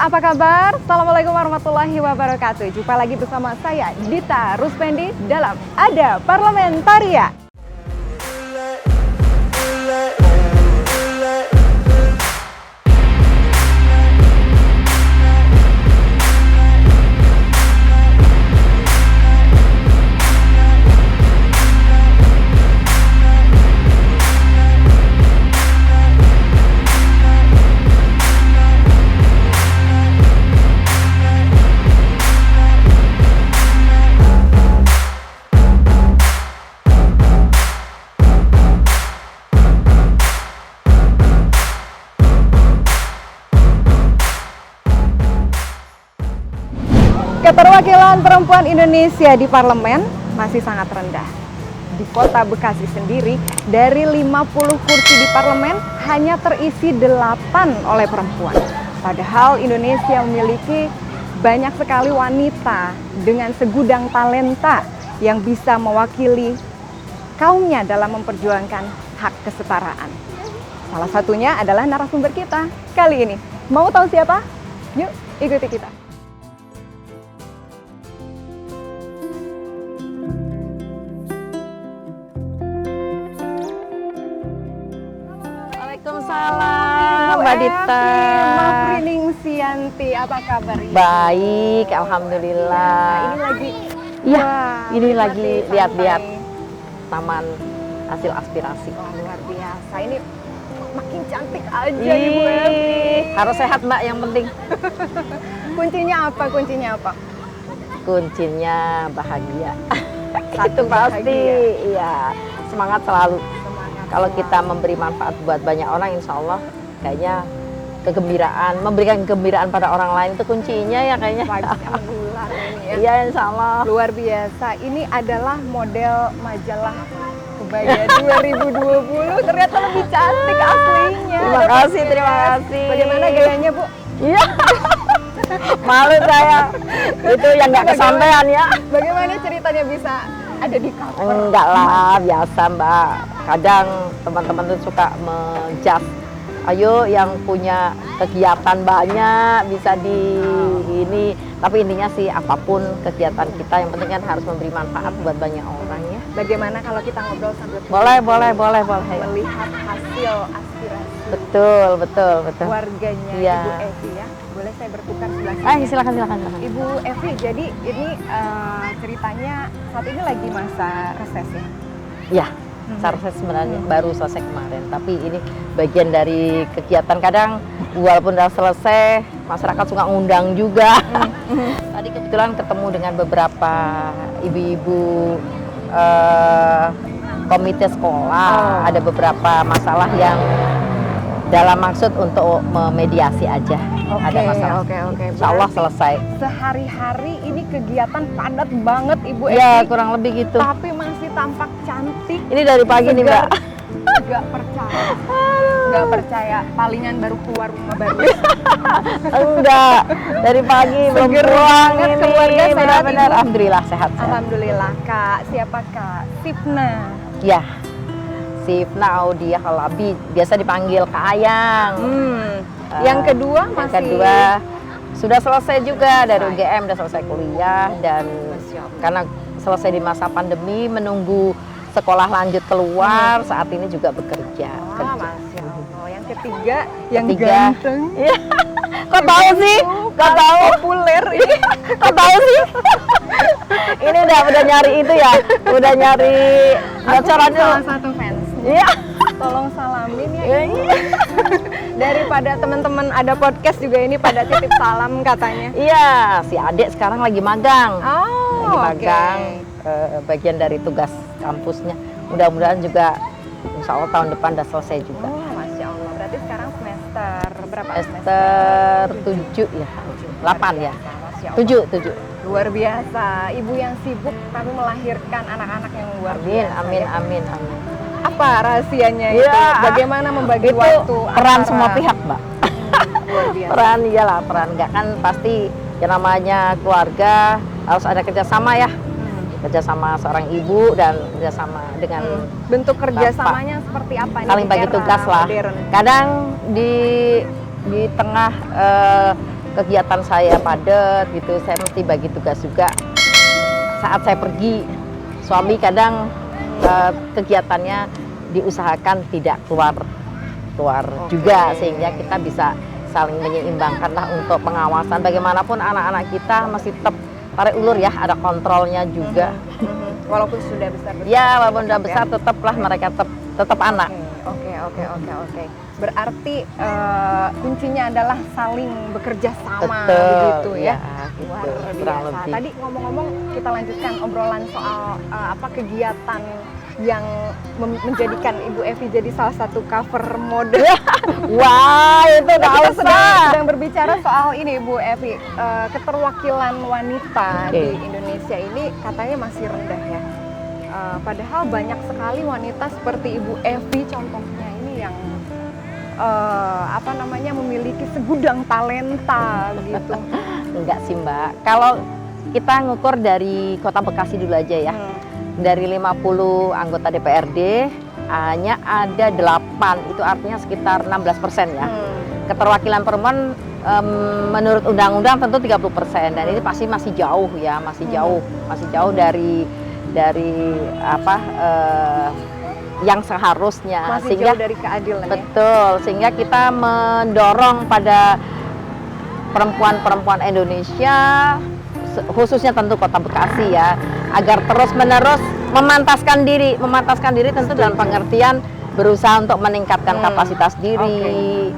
apa kabar? Assalamualaikum warahmatullahi wabarakatuh. Jumpa lagi bersama saya, Dita Ruspendi, dalam Ada Parlementaria. Keterwakilan perempuan Indonesia di parlemen masih sangat rendah. Di kota Bekasi sendiri, dari 50 kursi di parlemen hanya terisi 8 oleh perempuan. Padahal Indonesia memiliki banyak sekali wanita dengan segudang talenta yang bisa mewakili kaumnya dalam memperjuangkan hak kesetaraan. Salah satunya adalah narasumber kita kali ini. Mau tahu siapa? Yuk ikuti kita. Waalaikumsalam, Mbak Dita. Mafrining Sianti, apa kabar? Baik, alhamdulillah. Ini lagi, Iya, wah, ini lagi santai. lihat-lihat taman hasil aspirasi. Wah, luar biasa. Ini makin cantik aja Ibu Evi. Harus sehat Mbak, yang penting. Kuncinya apa? Kuncinya apa? Kuncinya bahagia. Satu Itu pasti, bahagia. iya. Semangat selalu. Semangat Kalau selalu. kita memberi manfaat buat banyak orang, insya Allah kayaknya kegembiraan, memberikan kegembiraan pada orang lain itu kuncinya ya kayaknya. Vibes-nya menular ini ya. Iya, insya Allah. Luar biasa. Ini adalah model majalah Kebaya 2020. Ternyata lebih cantik aslinya. Terima Ada kasih, podcast. terima kasih. Bagaimana gayanya, Bu? Iya. Malu saya. Itu yang nggak kesampaian ya. Bagaimana ceritanya bisa ada di cover? Enggak lah, biasa Mbak. Kadang teman-teman tuh suka menjudge. Ayo yang punya kegiatan banyak bisa di ini. Tapi intinya sih apapun kegiatan kita yang penting kan harus memberi manfaat buat banyak orang ya. Bagaimana kalau kita ngobrol sambil Boleh. melihat hasil aspirasi Betul. warganya Iya. Ibu Evi ya? Boleh saya bertukar sebelah sini? Silakan. Ibu Evi, jadi ini ceritanya saat ini lagi masa reses ya? Ya, reses sebenarnya baru selesai kemarin. Tapi ini bagian dari kegiatan. Kadang walaupun udah selesai, masyarakat suka ngundang juga. Tadi kebetulan ketemu dengan beberapa ibu-ibu komite sekolah. Ada beberapa masalah yang dalam maksud untuk memediasi aja. Ada masalah. Oke. Insya Allah selesai. Sehari-hari ini kegiatan padat banget Ibu Evi. Ya, kurang lebih gitu. Tapi masih tampak cantik. Ini dari pagi nih Mbak. Gak percaya. Palingan baru keluar rumah baru. Enggak, dari pagi belum Seger pulang banget, ini. keluarga sehat, Benar-benar, Ibu? alhamdulillah sehat. Alhamdulillah Kak. Siapa Kak? Sipna. Ya, Sifna Audia Halabi, biasa dipanggil Kak Ayang. Yang kedua Yang masih. kedua sudah selesai juga dari Selesai. UGM, sudah selesai kuliah dan Masya Allah. karena selesai di masa pandemi menunggu sekolah lanjut keluar, saat ini juga bekerja. Wah, Masya Allah. Yang ketiga, yang Ketiga. ganteng. Iya. Kok tahu sih? Kok tahu? Populer ini. Kok tahu sih? Ini udah nyari itu ya, udah nyari bocoran dulu. Salah satu fans. Iya. Tolong salamin ya. Iya. Daripada teman-teman ada podcast juga ini pada titip salam katanya. Iya, si adik sekarang lagi magang. Oh, Lagi magang, bagian dari tugas kampusnya. Mudah-mudahan juga insya Allah tahun depan udah selesai juga. Oh, Masya Allah. Berarti sekarang semester berapa? Semester 7 ya, 8 ya. Masya Allah. 7. Luar biasa. Ibu yang sibuk tapi melahirkan anak-anak yang luar Amin, biasa. amin, ya. amin. Apa rahasianya Iya. itu? Bagaimana membagi Itu waktu? peran antara- semua pihak, Mbak. Luar biasa. Peran iyalah, peran nggak kan pasti yang namanya keluarga harus ada kerjasama ya. Kerjasama seorang ibu dan kerjasama dengan Bentuk kerjasamanya seperti apa? saling di bagi era tugas lah. modern? Kadang di tengah kegiatan saya padat gitu, saya mesti bagi tugas juga. Saat saya pergi, suami kadang kegiatannya diusahakan tidak keluar juga, sehingga kita bisa saling menyeimbangkan lah untuk pengawasan. Bagaimanapun anak-anak kita masih tetap tarik ulur ya, ada kontrolnya juga. Walaupun sudah besar. Ya, walaupun sudah besar, tetaplah mereka tetap anak. Oke. Berarti kuncinya adalah saling bekerja sama. Betul, begitu ya. Gitu, Luar kurang biasa. lebih. Tadi ngomong-ngomong, kita lanjutkan obrolan soal apa kegiatan yang menjadikan Ibu Evi jadi salah satu cover model. Wah, itu nggak Kita usah. sedang berbicara soal ini, Bu Evi, keterwakilan wanita di Indonesia ini katanya masih rendah ya. Padahal banyak sekali wanita seperti Ibu Evi contohnya ini yang memiliki segudang talenta gitu. Enggak sih Mbak. Kalau kita ngukur dari Kota Bekasi dulu aja ya. Dari 50 anggota DPRD hanya ada 8, itu artinya sekitar 16% ya. Keterwakilan perempuan menurut undang-undang tentu 30%, dan ini pasti masih jauh ya, masih jauh dari yang seharusnya. Masih sehingga jauh dari keadilan. betul, sehingga kita mendorong pada perempuan-perempuan Indonesia, khususnya tentu Kota Bekasi ya, agar terus-menerus memantaskan diri tentu dalam pengertian berusaha untuk meningkatkan kapasitas diri.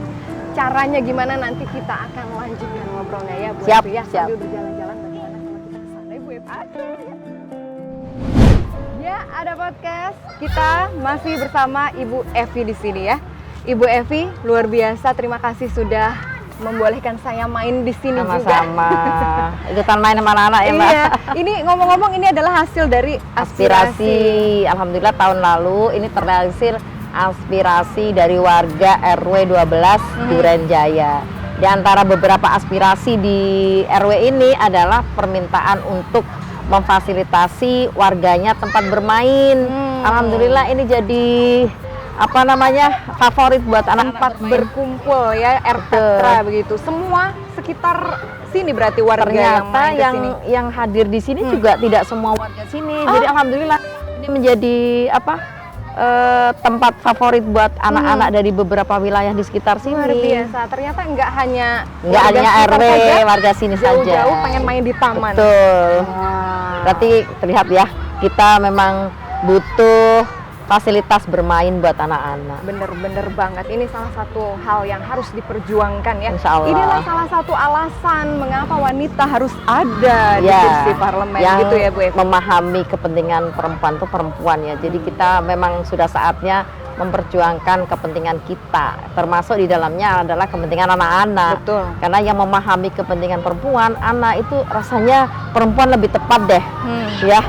Caranya gimana nanti kita akan lanjutkan ngobrolnya ya, Bu Siap, Evi ya. siap. Sambil berjalan-jalan bagaimana kalau kita ke sana, Ibu Evi. Ya, ada podcast. Kita masih bersama Ibu Evi di sini ya. Ibu Evi, luar biasa. Terima kasih sudah membolehkan saya main di sini juga. Sama-sama. Ikutan main sama anak-anak ya, Mbak. Iya, ini ngomong-ngomong ini adalah hasil dari aspirasi. Alhamdulillah tahun lalu ini terrealisir aspirasi dari warga RW 12 Duren Jaya. Di antara beberapa aspirasi di RW ini adalah permintaan untuk memfasilitasi warganya tempat bermain. Alhamdulillah ini jadi favorit buat anak-anak berkumpul ya, RPtra begitu. Semua sekitar sini berarti warga ternyata yang yang hadir di sini juga tidak semua warga sini. Jadi alhamdulillah ini menjadi tempat favorit buat anak-anak dari beberapa wilayah di sekitar sini. Luar biasa. Ternyata nggak hanya RW, warga sini saja. Jauh-jauh pengen main di taman. Betul. Berarti terlihat ya, kita memang butuh fasilitas bermain buat anak-anak. Bener-bener banget. Ini salah satu hal yang harus diperjuangkan ya. Insya Allah. Inilah salah satu alasan mengapa wanita harus ada di kursi parlemen yang gitu ya, Bu Evi. memahami kepentingan perempuan itu perempuan ya. Jadi kita memang sudah saatnya memperjuangkan kepentingan kita, termasuk di dalamnya adalah kepentingan anak-anak. Betul. Karena yang memahami kepentingan perempuan, anak itu rasanya perempuan lebih tepat deh, ya.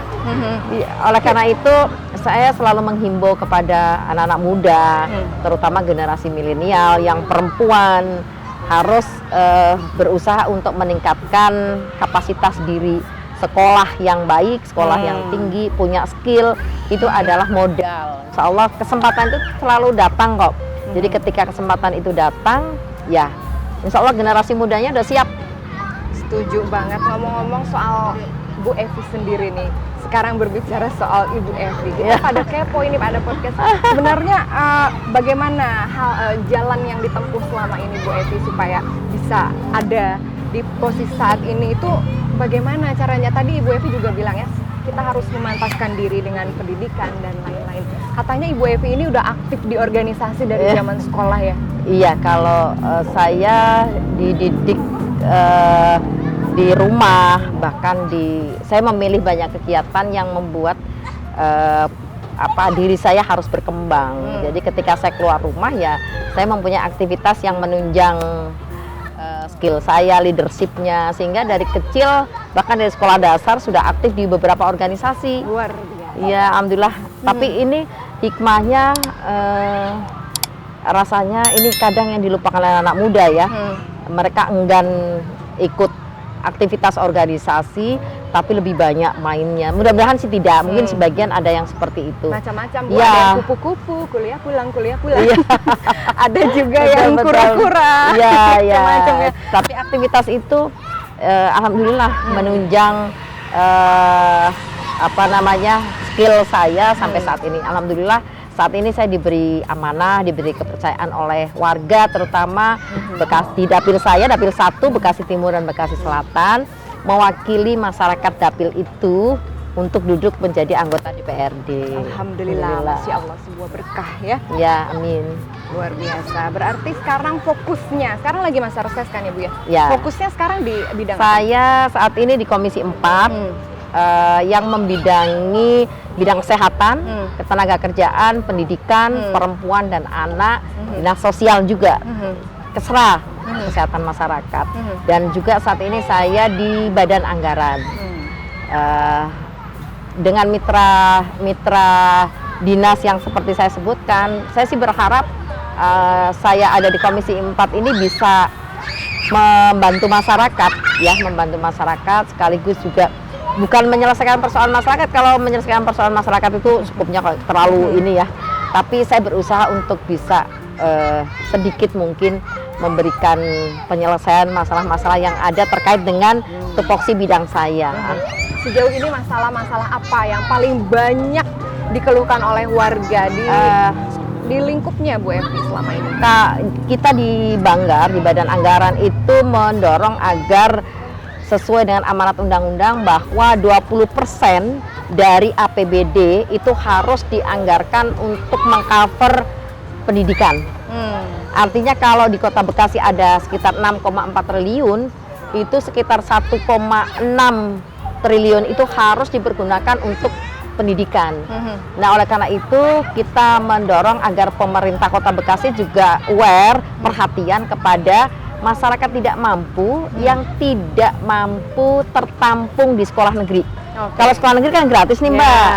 Oleh karena itu saya selalu menghimbau kepada anak-anak muda, terutama generasi milenial yang perempuan harus berusaha untuk meningkatkan kapasitas diri. Sekolah yang baik, sekolah yang tinggi, punya skill, itu adalah modal. Insya Allah kesempatan itu selalu datang kok. Jadi ketika kesempatan itu datang, ya insya Allah generasi mudanya udah siap. Setuju banget. Ngomong-ngomong soal Bu Evi sendiri nih, sekarang berbicara soal Ibu Evi, kita pada kepo ini, pada podcast. Sebenarnya bagaimana jalan yang ditempuh selama ini Bu Evi supaya bisa ada di posisi saat ini itu bagaimana caranya? Tadi Ibu Evi juga bilang ya, kita harus memantaskan diri dengan pendidikan dan lain-lain. Katanya Ibu Evi ini udah aktif di organisasi dari zaman sekolah ya? Iya, kalau saya dididik di rumah, bahkan saya memilih banyak kegiatan yang membuat diri saya harus berkembang. Jadi ketika saya keluar rumah ya, saya mempunyai aktivitas yang menunjang skill saya, leadershipnya, sehingga dari kecil bahkan dari sekolah dasar sudah aktif di beberapa organisasi. Luar biasa. Iya, alhamdulillah. Tapi ini hikmahnya rasanya ini kadang yang dilupakan oleh anak muda ya. Mereka enggan ikut aktivitas organisasi, tapi lebih banyak mainnya. Mudah-mudahan sih tidak, mungkin sebagian ada yang seperti itu. Macam-macam, Bu. Ya. Ada yang kupu-kupu, kuliah pulang. Iya. Ada juga Betul, yang betul. kura-kura. Iya, iya. Macam-macam ya. Tapi aktivitas itu alhamdulillah menunjang skill saya sampai saat ini. Alhamdulillah saat ini saya diberi amanah, diberi kepercayaan oleh warga, terutama di dapil saya, dapil 1 Bekasi Timur dan Bekasi Selatan, mewakili masyarakat dapil itu untuk duduk menjadi anggota DPRD. Alhamdulillah, Masya Allah, sebuah berkah ya. Ya, amin. Luar biasa. Berarti sekarang fokusnya, sekarang lagi masa reses kan ya Bu ya? Ya. Fokusnya sekarang di bidang apa? Saya saat ini di Komisi 4 yang membidangi bidang kesehatan, ketenaga kerjaan, pendidikan, perempuan dan anak, dinas sosial juga, Kesra, kesehatan masyarakat, dan juga saat ini saya di Badan Anggaran. Dengan mitra dinas yang seperti saya sebutkan, saya sih berharap saya ada di Komisi 4 ini bisa membantu masyarakat, ya, membantu masyarakat sekaligus juga bukan menyelesaikan persoalan masyarakat. Kalau menyelesaikan persoalan masyarakat itu cukupnya terlalu ini ya. Tapi saya berusaha untuk bisa sedikit mungkin memberikan penyelesaian masalah-masalah yang ada terkait dengan tupoksi bidang saya. Sejauh ini masalah-masalah apa yang paling banyak dikeluhkan oleh warga di lingkupnya Bu Evi selama ini? Kita di Banggar, di Badan Anggaran itu mendorong agar sesuai dengan amanat undang-undang bahwa 20% dari APBD itu harus dianggarkan untuk mengcover pendidikan. Artinya kalau di Kota Bekasi ada sekitar 6,4 triliun, itu sekitar 1,6 triliun itu harus dipergunakan untuk pendidikan. Nah, oleh karena itu kita mendorong agar pemerintah Kota Bekasi juga aware, perhatian kepada masyarakat tidak mampu yang tidak mampu tertampung di sekolah negeri. Kalau sekolah negeri kan gratis nih Mbak.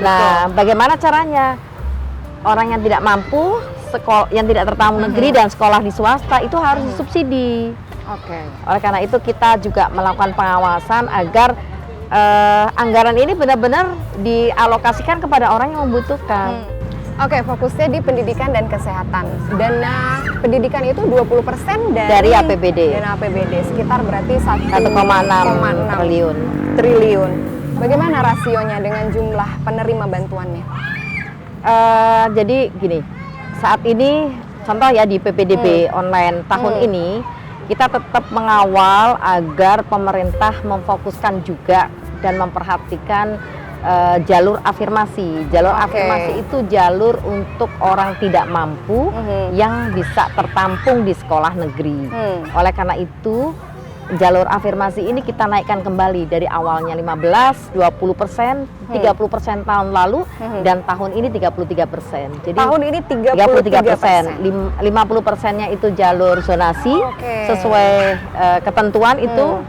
Nah, bagaimana caranya? Orang yang tidak mampu, yang tidak tertampung negeri dan sekolah di swasta itu harus disubsidi. Oleh karena itu kita juga melakukan pengawasan agar anggaran ini benar-benar dialokasikan kepada orang yang membutuhkan. Fokusnya di pendidikan dan kesehatan. Dana pendidikan itu 20% dari APBD. Dana APBD sekitar berarti 1,6 triliun. Bagaimana rasionya dengan jumlah penerima bantuannya? Jadi gini, saat ini contoh ya di PPDB online tahun ini kita tetap mengawal agar pemerintah memfokuskan juga dan memperhatikan jalur afirmasi. Jalur afirmasi itu jalur untuk orang tidak mampu yang bisa tertampung di sekolah negeri. Oleh karena itu jalur afirmasi ini kita naikkan kembali dari awalnya 15, 20%, 30% tahun lalu dan tahun ini 33%. Jadi tahun ini 33%. 50%-nya itu jalur zonasi sesuai ketentuan itu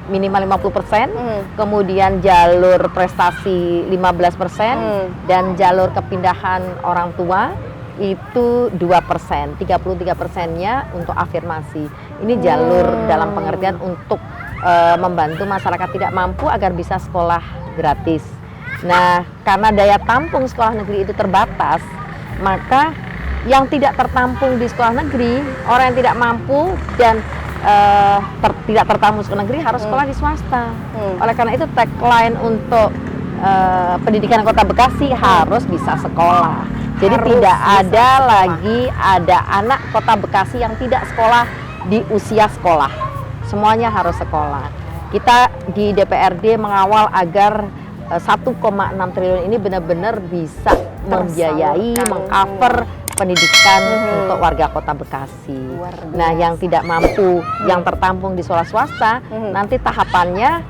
minimal 50%, kemudian jalur prestasi 15%, dan jalur kepindahan orang tua itu 2%, 33%-nya untuk afirmasi. Ini jalur dalam pengertian untuk membantu masyarakat tidak mampu agar bisa sekolah gratis. Nah, karena daya tampung sekolah negeri itu terbatas, maka yang tidak tertampung di sekolah negeri, orang yang tidak mampu dan tidak tertampung sekolah negeri harus sekolah di swasta. Oleh karena itu tagline untuk pendidikan Kota Bekasi harus bisa sekolah. Jadi tidak ada lagi anak Kota Bekasi yang tidak sekolah di usia sekolah. Semuanya harus sekolah. Kita di DPRD mengawal agar 1,6 triliun ini benar-benar bisa membiayai, mengcover pendidikan untuk warga Kota Bekasi. Nah, yang tidak mampu, yang tertampung di sekolah swasta, nanti tahapannya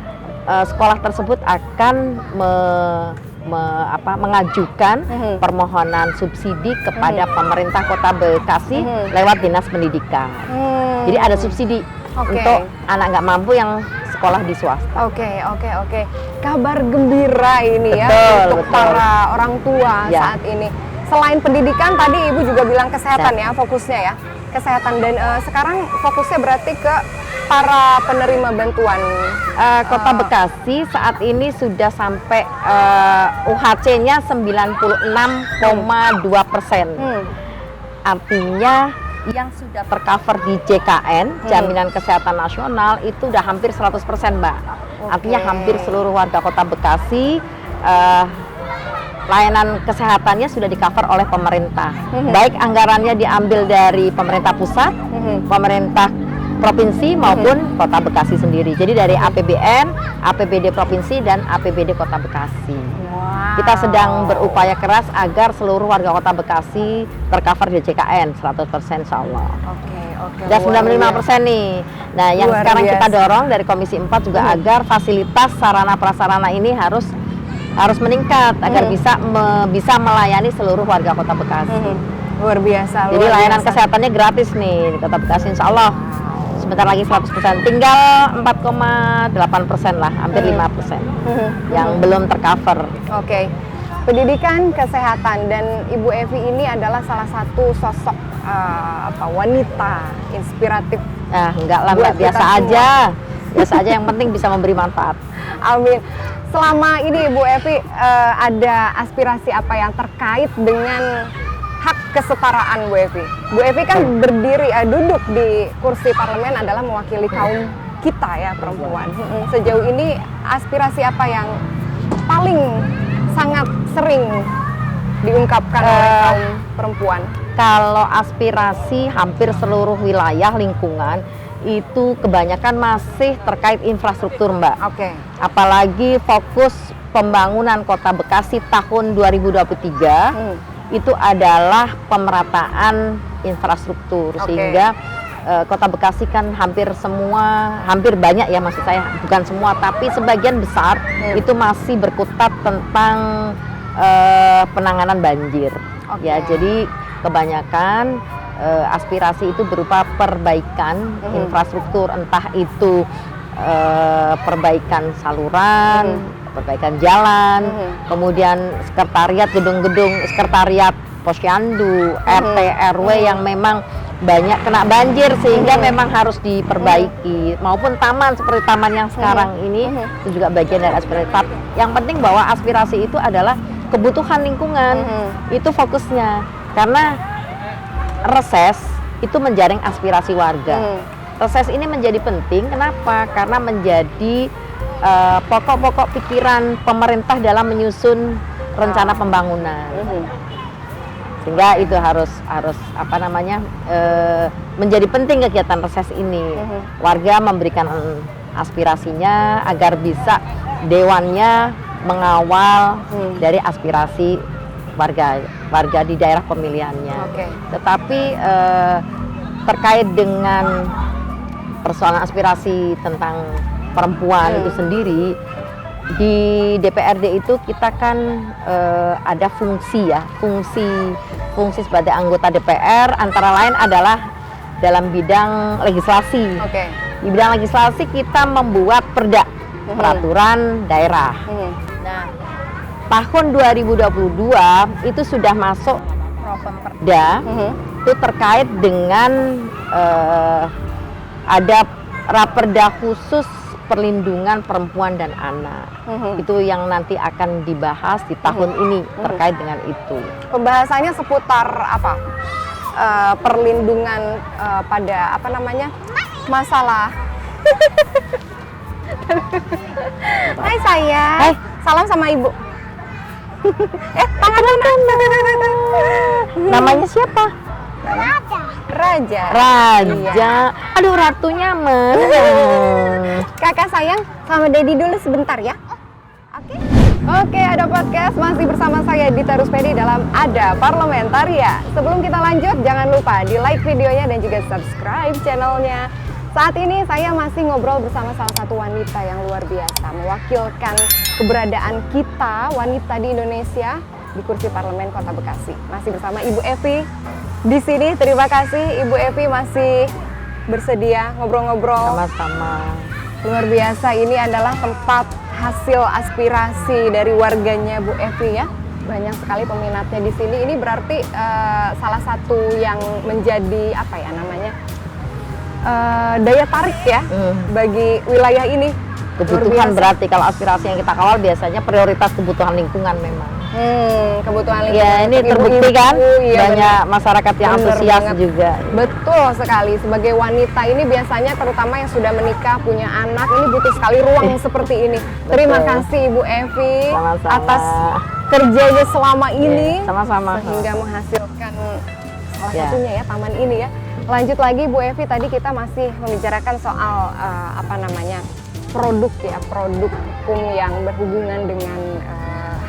sekolah tersebut akan mengajukan permohonan subsidi kepada pemerintah Kota Bekasi lewat Dinas Pendidikan. Jadi ada subsidi untuk anak nggak mampu yang sekolah di swasta. Oke. Kabar gembira ini ya untuk para orang tua saat ini. Selain pendidikan, tadi Ibu juga bilang kesehatan ya fokusnya ya. kesehatan dan sekarang fokusnya berarti ke para penerima bantuan. Kota Bekasi saat ini sudah sampai UHC-nya 96,2%. Artinya yang sudah tercover di JKN, Jaminan Kesehatan Nasional, itu udah hampir 100%, Mbak. Artinya hampir seluruh warga Kota Bekasi layanan kesehatannya sudah di-cover oleh pemerintah. Baik anggarannya diambil dari pemerintah pusat, pemerintah provinsi maupun Kota Bekasi sendiri. Jadi dari APBN, APBD provinsi dan APBD Kota Bekasi. Kita sedang berupaya keras agar seluruh warga Kota Bekasi tercover di JKN 100% insya Allah. Oke. Sudah 95% nih. Nah, yang Luar sekarang biasa. kita dorong dari Komisi 4 juga agar fasilitas sarana prasarana ini harus meningkat agar bisa melayani seluruh warga Kota Bekasi. Luar biasa. Jadi layanan kesehatannya gratis nih di Kota Bekasi insya Allah. Sebentar lagi 100%, tinggal 4,8% lah, hampir 5% yang belum tercover. Oke. Pendidikan, kesehatan, dan Ibu Evi ini adalah salah satu sosok wanita inspiratif. Enggak lah, buat Mbak, biasa kita aja. Biasa aja, yang penting bisa memberi manfaat. Amin. Selama ini Ibu Evi ada aspirasi apa yang terkait dengan hak kesetaraan Bu Evi? Bu Evi kan duduk di kursi parlemen adalah mewakili kaum kita ya, perempuan. Sejauh ini aspirasi apa yang paling sangat sering diungkapkan oleh kaum perempuan? Kalau aspirasi hampir seluruh wilayah lingkungan itu kebanyakan masih terkait infrastruktur, Mbak. Oke. Apalagi fokus pembangunan Kota Bekasi tahun 2023 itu adalah pemerataan infrastruktur. Sehingga Kota Bekasi kan hampir banyak ya, maksud saya bukan semua, tapi sebagian besar itu masih berkutat tentang penanganan banjir. Ya, jadi kebanyakan aspirasi itu berupa perbaikan infrastruktur, entah itu perbaikan saluran, perbaikan jalan, kemudian sekretariat, gedung-gedung sekretariat posyandu, RT, RW yang memang banyak kena banjir sehingga memang harus diperbaiki, maupun taman seperti taman yang sekarang ini itu juga bagian dari aspirasi. Yang penting bahwa aspirasi itu adalah kebutuhan lingkungan, itu fokusnya, karena reses itu menjaring aspirasi warga. Reses ini menjadi penting, kenapa? Karena menjadi pokok-pokok pikiran pemerintah dalam menyusun rencana pembangunan. Sehingga itu harus menjadi penting kegiatan reses ini. Warga memberikan aspirasinya agar bisa dewannya mengawal dari aspirasi warga di daerah pemilihannya. Tetapi terkait dengan persoalan aspirasi tentang perempuan itu sendiri, di DPRD itu kita kan ada fungsi sebagai anggota DPR, antara lain adalah dalam bidang legislasi. Di bidang legislasi kita membuat peraturan daerah. Nah, tahun 2022 itu sudah masuk Perda itu terkait dengan ada Raperda khusus perlindungan perempuan dan anak. Itu yang nanti akan dibahas di tahun ini terkait dengan itu. Pembahasannya seputar apa? Perlindungan pada masalah. Hai sayang. Hai. Salam sama ibu. Tangan. Namanya siapa? Raja. Iya. Aduh, ratunya mana? Kakak sayang, sama Dedi dulu sebentar ya. Oke, ada podcast masih bersama saya Dita Ruspedi dalam Ada Parlementaria. Sebelum kita lanjut, jangan lupa di like videonya dan juga subscribe channelnya. Saat ini saya masih ngobrol bersama salah satu wanita yang luar biasa, mewakilkan keberadaan kita wanita di Indonesia di kursi Parlemen Kota Bekasi. Masih bersama Ibu Evi di sini. Terima kasih Ibu Evi masih bersedia ngobrol-ngobrol. Sama-sama. Luar biasa, ini adalah tempat hasil aspirasi dari warganya Bu Evi ya. banyak sekali peminatnya di sini. Ini berarti salah satu yang menjadi apa ya namanya daya tarik ya bagi wilayah ini. Kebutuhan berarti kalau aspirasi yang kita kawal biasanya prioritas kebutuhan lingkungan memang. Kebutuhan lingkungan. Ya ini terbukti kan banyak masyarakat yang antusias juga. Betul sekali. Sebagai wanita ini biasanya terutama yang sudah menikah punya anak ini butuh sekali ruang seperti ini. Terima kasih Ibu Evi atas kerjanya selama ini. Sama-sama. Sehingga menghasilkan salah satunya ya taman ini ya. Lanjut lagi Bu Evi, tadi kita masih membicarakan soal apa namanya produk hukum yang berhubungan dengan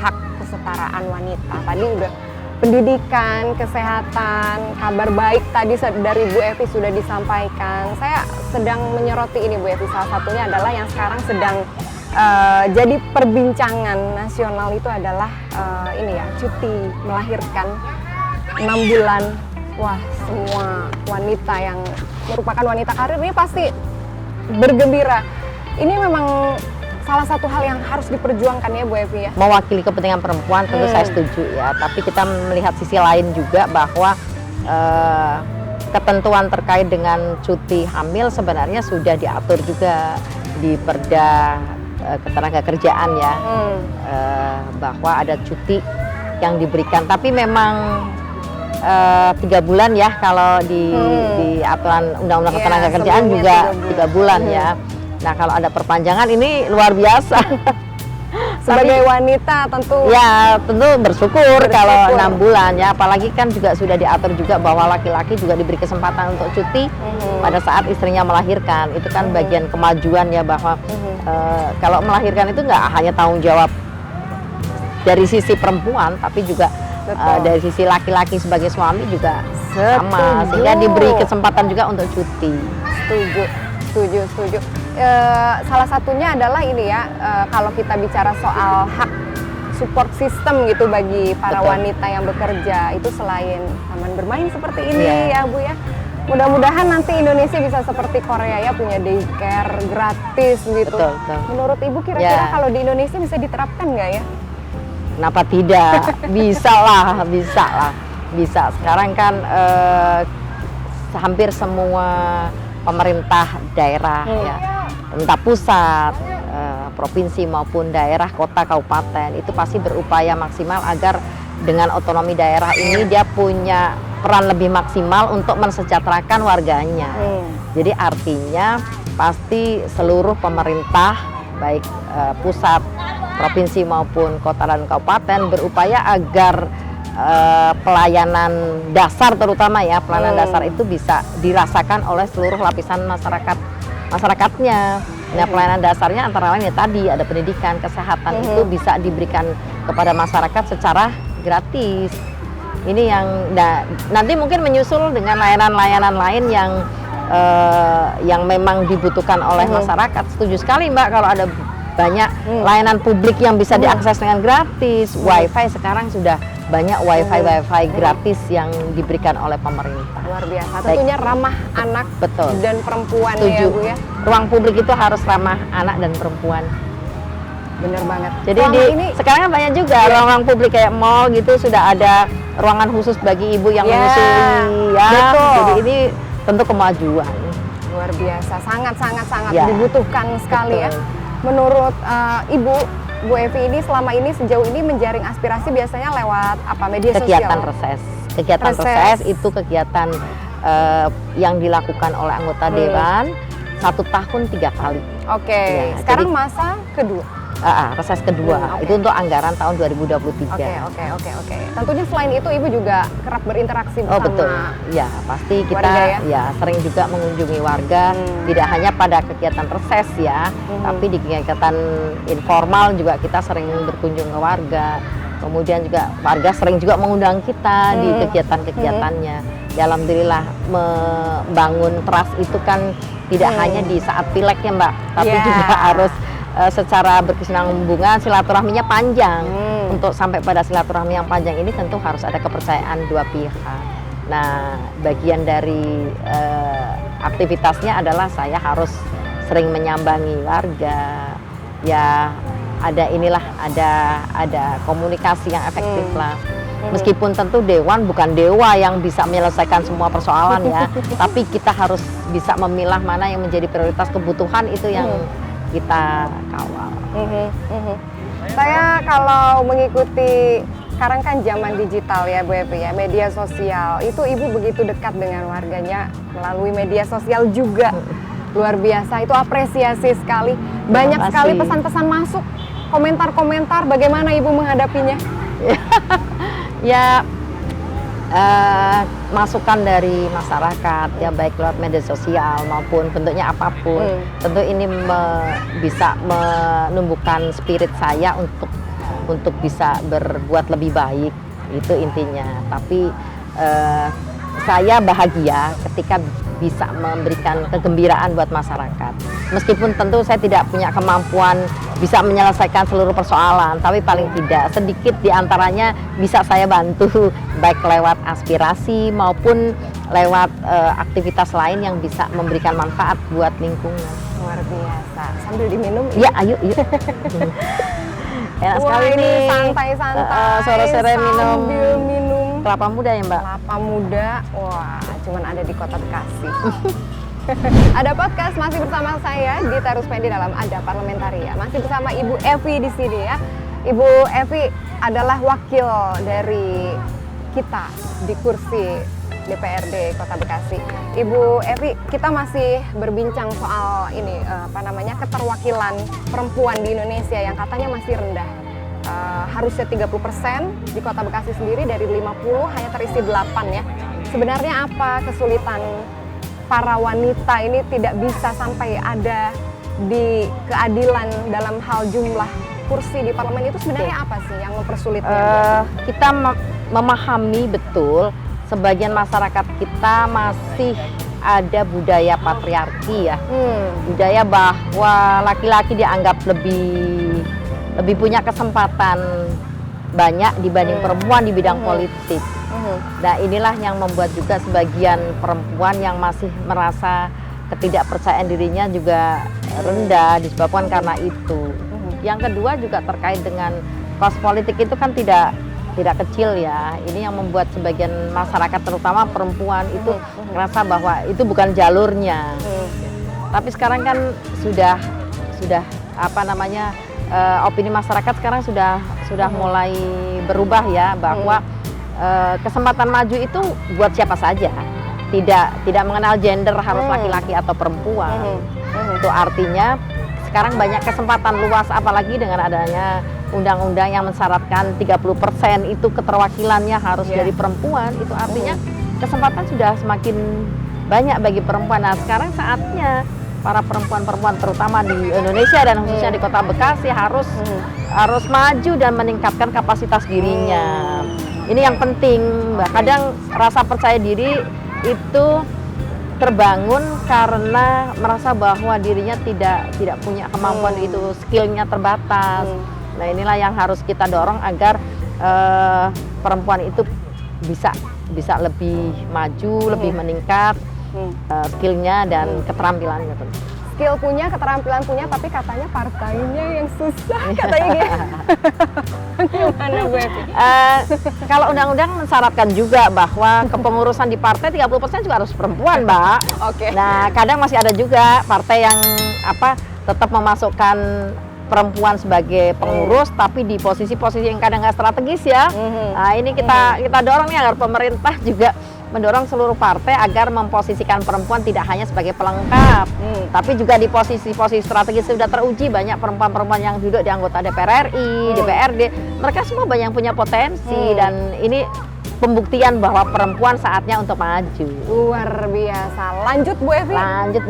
hak kesetaraan wanita. Tadi udah pendidikan, kesehatan, kabar baik tadi dari Bu Evi sudah disampaikan. Saya sedang menyoroti ini Bu Evi, salah satunya adalah yang sekarang sedang jadi perbincangan nasional itu adalah ini ya, cuti melahirkan 6 bulan. Wah, semua wanita yang merupakan wanita karir ini pasti bergembira. Ini memang salah satu hal yang harus diperjuangkan ya Bu Evi ya. Mewakili kepentingan perempuan tentu saya setuju ya, tapi kita melihat sisi lain juga bahwa ketentuan terkait dengan cuti hamil sebenarnya sudah diatur juga di Perda Ketenagakerjaan ya, bahwa ada cuti yang diberikan, tapi memang 3 bulan ya kalau di aturan Undang-Undang Ketenagakerjaan juga 3 bulan ya. Nah kalau ada perpanjangan ini luar biasa. Sebagai wanita tentu bersyukur kalau 6 bulan ya, apalagi kan juga sudah diatur juga bahwa laki-laki juga diberi kesempatan untuk cuti pada saat istrinya melahirkan. Itu kan bagian kemajuan ya, bahwa kalau melahirkan itu nggak hanya tanggung jawab dari sisi perempuan, tapi juga dari sisi laki-laki sebagai suami juga sama, sehingga diberi kesempatan juga untuk cuti. Setuju. Salah satunya adalah ini ya, kalau kita bicara soal hak support system gitu bagi para wanita yang bekerja, itu selain taman bermain seperti ini ya Bu ya, mudah-mudahan nanti Indonesia bisa seperti Korea ya, punya daycare gratis gitu. Betul. Menurut Ibu kira-kira kalau di Indonesia bisa diterapkan nggak ya? Kenapa tidak? Bisa lah. Sekarang kan hampir semua pemerintah daerah ya, entah pusat, provinsi maupun daerah, kota, kabupaten, itu pasti berupaya maksimal agar dengan otonomi daerah ini dia punya peran lebih maksimal untuk mensejahterakan warganya. Jadi artinya pasti seluruh pemerintah baik pusat, provinsi maupun kota dan kabupaten berupaya agar pelayanan dasar, terutama ya pelayanan dasar itu bisa dirasakan oleh seluruh lapisan masyarakatnya. Nah, pelayanan dasarnya antara lain ya tadi ada pendidikan, kesehatan, itu bisa diberikan kepada masyarakat secara gratis. Ini yang nanti mungkin menyusul dengan layanan-layanan lain yang memang dibutuhkan oleh masyarakat. Setuju sekali Mbak, kalau ada banyak layanan publik yang bisa diakses dengan gratis. WiFi sekarang sudah banyak wifi gratis yang diberikan oleh pemerintah. Luar biasa. Tentunya ramah anak dan perempuan ya Bu ya. Ruang publik itu harus ramah anak dan perempuan. Bener banget. Jadi sekarang banyak juga ruang publik kayak mall gitu sudah ada ruangan khusus bagi ibu yang menyusui ya. Betul. Jadi ini tentu kemajuan. Luar biasa, sangat dibutuhkan sekali ya. Menurut Ibu, Bu Evi ini selama ini sejauh ini menjaring aspirasi biasanya lewat apa, media sosial? Kegiatan reses itu kegiatan yang dilakukan oleh anggota dewan 1 tahun 3 kali. Oke. Ya, sekarang jadi, masa kedua. Reses kedua itu untuk anggaran tahun 2023. Oke. Tentunya selain itu Ibu juga kerap berinteraksi bersama. Betul. Ya, pasti kita sering juga mengunjungi warga, tidak hanya pada kegiatan reses ya, tapi di kegiatan informal juga kita sering berkunjung ke warga. Kemudian juga warga sering juga mengundang kita di kegiatan-kegiatannya. Ya, alhamdulillah membangun trust itu kan tidak hanya di saat pileg ya Mbak, tapi juga harus secara berkesinambungan, silaturahminya panjang. Untuk sampai pada silaturahmi yang panjang ini tentu harus ada kepercayaan dua pihak. Nah, bagian dari aktivitasnya adalah saya harus sering menyambangi warga, ya ada komunikasi yang efektif lah. Meskipun tentu dewan bukan dewa yang bisa menyelesaikan semua persoalan ya, tapi kita harus bisa memilah mana yang menjadi prioritas kebutuhan itu yang kita kawal. Saya kalau mengikuti, sekarang kan zaman digital ya Bu Evi ya, media sosial, itu Ibu begitu dekat dengan warganya melalui media sosial juga. Luar biasa, itu apresiasi sekali. Banyak sekali pesan-pesan masuk, komentar-komentar, bagaimana Ibu menghadapinya? Ya, masukan dari masyarakat ya, baik lewat media sosial maupun bentuknya apapun, tentu ini bisa menumbuhkan spirit saya untuk bisa berbuat lebih baik, itu intinya. Tapi saya bahagia ketika bisa memberikan kegembiraan buat masyarakat. Meskipun tentu saya tidak punya kemampuan bisa menyelesaikan seluruh persoalan, tapi paling tidak sedikit diantaranya bisa saya bantu, baik lewat aspirasi maupun lewat aktivitas lain yang bisa memberikan manfaat buat lingkungan. Luar biasa. Sambil diminum? Ya, ayo, yuk. Enak sekali ini nih. Santai-santai. Sore-sore minum kelapa muda ya Mbak? Kelapa muda, wah cuman ada di Kota Bekasi. Ada podcast masih bersama saya Dita Ruspendi dalam Ada Parlamentaria. Masih bersama Ibu Evi di sini ya. Ibu Evi adalah wakil dari kita di kursi DPRD Kota Bekasi. Ibu Evi, kita masih berbincang soal ini keterwakilan perempuan di Indonesia yang katanya masih rendah. Harusnya 30% di Kota Bekasi sendiri dari 50 hanya terisi 8 ya. Sebenarnya apa kesulitan para wanita ini tidak bisa sampai ada di keadilan dalam hal jumlah kursi di parlemen itu sebenarnya apa sih yang mempersulitnya? Kita memahami betul sebagian masyarakat kita masih ada budaya patriarki ya. Budaya bahwa laki-laki dianggap lebih punya kesempatan banyak dibanding perempuan di bidang politik. Nah, inilah yang membuat juga sebagian perempuan yang masih merasa ketidakpercayaan dirinya juga rendah disebabkan karena itu. Yang kedua juga terkait dengan kos politik itu kan tidak kecil ya. Ini yang membuat sebagian masyarakat terutama perempuan itu merasa bahwa itu bukan jalurnya. Tapi sekarang kan sudah opini masyarakat sekarang sudah mulai berubah ya, bahwa kesempatan maju itu buat siapa saja, tidak mengenal gender harus laki-laki atau perempuan. Itu artinya sekarang banyak kesempatan luas, apalagi dengan adanya undang-undang yang mensyaratkan 30% itu keterwakilannya harus dari perempuan. Itu artinya kesempatan sudah semakin banyak bagi perempuan. Nah, sekarang saatnya para perempuan-perempuan terutama di Indonesia dan khususnya di Kota Bekasi harus maju dan meningkatkan kapasitas dirinya. Ini yang penting, Mbak. Kadang rasa percaya diri itu terbangun karena merasa bahwa dirinya tidak punya kemampuan itu, skillnya terbatas. Nah, inilah yang harus kita dorong agar perempuan itu bisa lebih maju, lebih meningkat skillnya dan keterampilannya. Skill punya, keterampilan punya, tapi katanya partainya yang susah, katanya gitu. Gimana Bu Evi? Kalau undang-undang mensyaratkan juga bahwa kepengurusan di partai 30% juga harus perempuan, Mbak. Oke. Nah, kadang masih ada juga partai yang tetap memasukkan perempuan sebagai pengurus, tapi di posisi-posisi yang kadang nggak strategis ya. Nah, ini kita dorong nih agar pemerintah juga mendorong seluruh partai agar memposisikan perempuan tidak hanya sebagai pelengkap, tapi juga di posisi-posisi strategis. Sudah teruji banyak perempuan-perempuan yang duduk di anggota DPR RI, DPRD, mereka semua banyak yang punya potensi, dan ini pembuktian bahwa perempuan saatnya untuk maju. Luar biasa. Lanjut Bu Evi? Lanjut.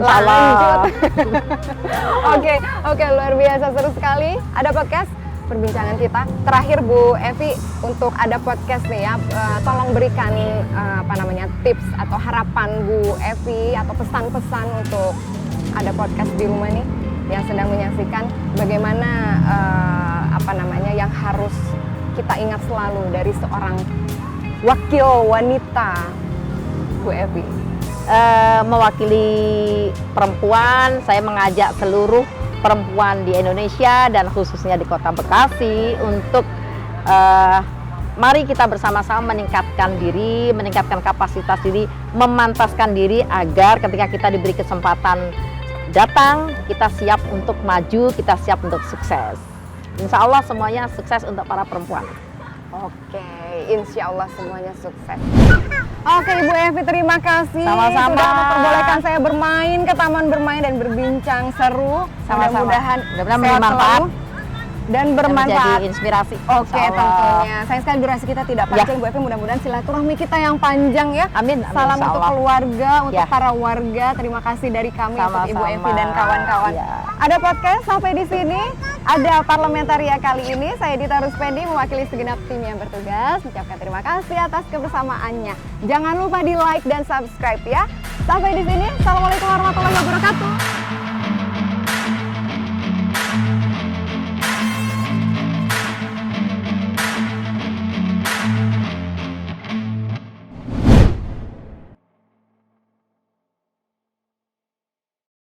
Oke, luar biasa, seru sekali. Ada podcast perbincangan kita. Terakhir Bu Evi, untuk Ada podcast nih ya, tolong berikan tips atau harapan Bu Evi atau pesan-pesan untuk Ada podcast di rumah nih yang sedang menyaksikan, bagaimana yang harus kita ingat selalu dari seorang wakil wanita Bu Evi. Mewakili perempuan, saya mengajak seluruh perempuan di Indonesia dan khususnya di Kota Bekasi untuk mari kita bersama-sama meningkatkan diri, meningkatkan kapasitas diri, memantaskan diri agar ketika kita diberi kesempatan datang, kita siap untuk maju, kita siap untuk sukses. Insya Allah semuanya sukses untuk para perempuan. Oke, insya Allah semuanya sukses. Oke Ibu Evi, terima kasih. Sama-sama. Sudah memperbolehkan saya bermain ke taman bermain dan berbincang seru. Sama-sama. Mudah-mudahan Mudah-mudahan sehat bermanfaat. selalu dan bermanfaat. Menjadi inspirasi. Oke, Insya Allah. tentunya. Sayang sekali durasi kita tidak panjang, Bu Evi. Mudah-mudahan silaturahmi kita yang panjang ya. Amin. Salam Insya untuk Allah. keluarga, untuk Ya. para warga. Terima kasih dari kami untuk Ibu Sama-sama. Evi dan kawan-kawan. Ya. Ada podcast sampai di sini. Ada Parlamentaria kali ini. Saya Dita Ruspedi mewakili segenap tim yang bertugas. Ucapkan terima kasih atas kebersamaannya. Jangan lupa di like dan subscribe ya. Sampai di sini. Assalamualaikum warahmatullahi wabarakatuh.